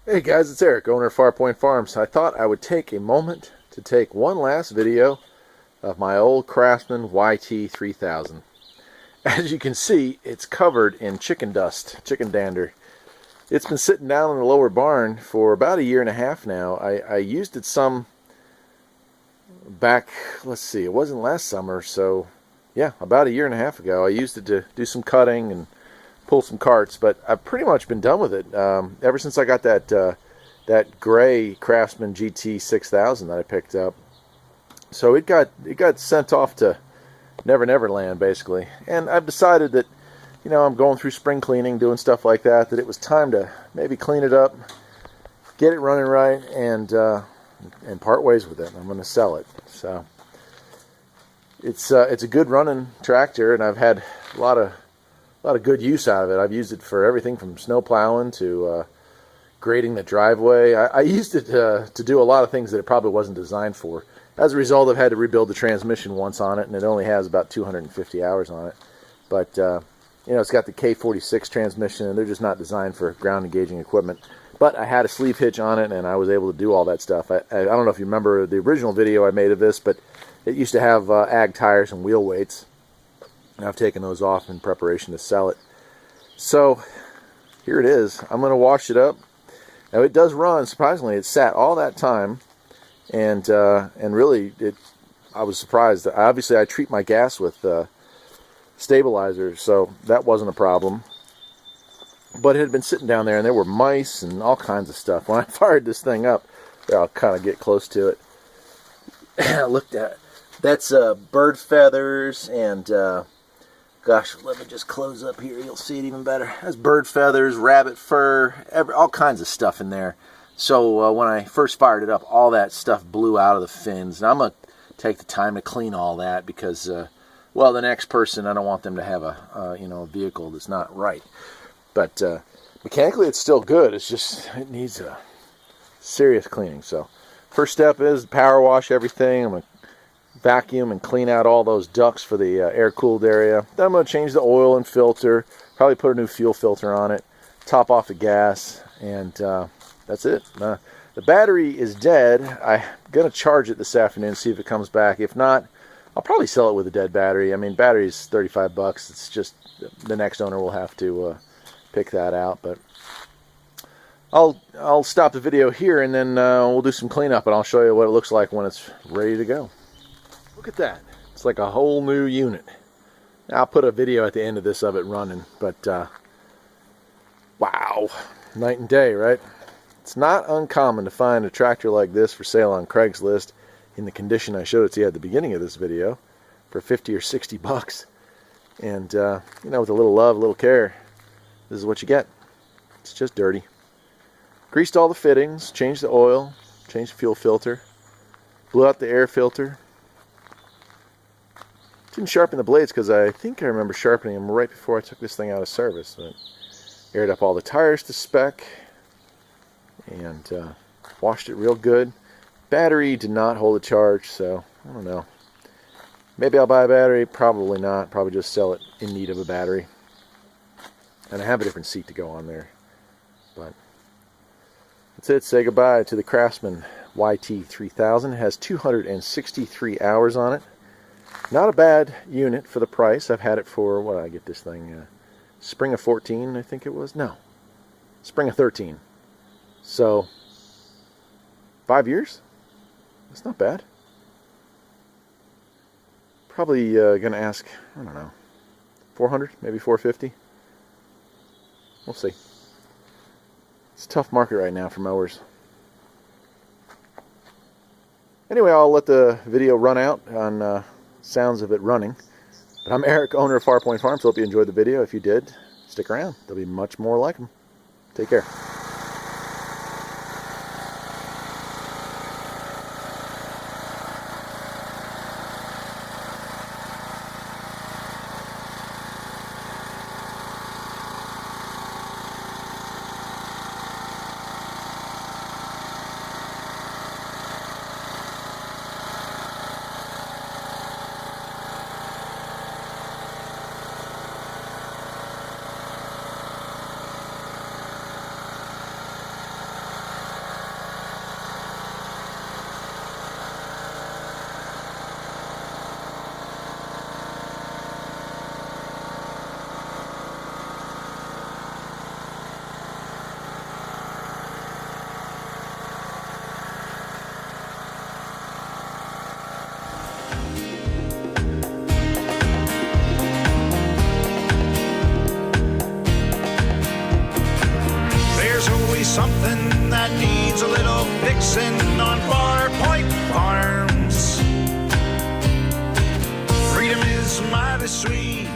Hey guys, it's Eric, owner of Farpoint Farms. I thought I would take a moment to take one last video of my old Craftsman YT3000. As you can see, it's covered in chicken dust, chicken dander. It's been sitting down in the lower barn for about a year and a half now. I used it some back, let's see, it wasn't last summer, so yeah, about a year and a half ago. I used it to do some cutting and pull some carts, but I've pretty much been done with it ever since I got that gray Craftsman GT6000 that I picked up. So it got sent off to Never Never Land basically, and I've decided that, you know, I'm going through spring cleaning, doing stuff like that, that it was time to maybe clean it up, get it running right, and part ways with it. I'm going to sell it. So it's a good running tractor, and I've had a lot of good use out of it. I've used it for everything from snow plowing to grading the driveway. I used it to do a lot of things that it probably wasn't designed for. As a result, I've had to rebuild the transmission once on it, and it only has about 250 hours on it. But you know, it's got the K46 transmission, and they're just not designed for ground engaging equipment. But I had a sleeve hitch on it, and I was able to do all that stuff. I don't know if you remember the original video I made of this, but it used to have ag tires and wheel weights. I've taken those off in preparation to sell it. So here it is. I'm going to wash it up. Now it does run. Surprisingly, it sat all that time, and really, I was surprised. Obviously, I treat my gas with stabilizer, so that wasn't a problem. But it had been sitting down there, and there were mice and all kinds of stuff. When I fired this thing up, I'll kind of get close to it. I looked at it. That's bird feathers and gosh, let me just close up here. You'll see it even better. There's bird feathers, rabbit fur, all kinds of stuff in there. So when I first fired it up, all that stuff blew out of the fins. And I'm going to take the time to clean all that because, well, the next person, I don't want them to have a vehicle that's not right. But mechanically, it's still good. It's just, it needs a serious cleaning. So first step is power wash everything. I'm going to vacuum and clean out all those ducts for the air-cooled area. Then I'm going to change the oil and filter, probably put a new fuel filter on it, top off the gas, and that's it. The battery is dead. I'm going to charge it this afternoon, see if it comes back. If not, I'll probably sell it with a dead battery. I mean, battery's 35 bucks. It's just the next owner will have to pick that out. But I'll stop the video here, and then we'll do some cleanup, and I'll show you what it looks like when it's ready to go. Look at that. It's like a whole new unit. I'll put a video at the end of this of it running, but wow, night and day, right? It's not uncommon to find a tractor like this for sale on Craigslist in the condition I showed it to you at the beginning of this video for 50 or 60 bucks. And, you know, with a little love, a little care, this is what you get. It's just dirty. Greased all the fittings, changed the oil, changed the fuel filter, blew out the air filter. Didn't sharpen the blades because I think I remember sharpening them right before I took this thing out of service. But aired up all the tires to spec and washed it real good. Battery did not hold a charge, so I don't know. Maybe I'll buy a battery, probably not. Probably just sell it in need of a battery. And I have a different seat to go on there. But that's it. Say goodbye to the Craftsman YT3000. It has 263 hours on it. Not a bad unit for the price. I've had it for, what did I get this thing? Spring of 14, I think it was. No, spring of 13. So, 5 years? That's not bad. Probably going to ask, I don't know, 400, maybe 450. We'll see. It's a tough market right now for mowers. Anyway, I'll let the video run out on sounds of it running. But I'm Eric, owner of Farpoint Farms. Hope you enjoyed the video. If you did, stick around. There'll be much more like them. Take care. there's always something that needs a little fixing on Farpoint Farms. Freedom is mighty sweet.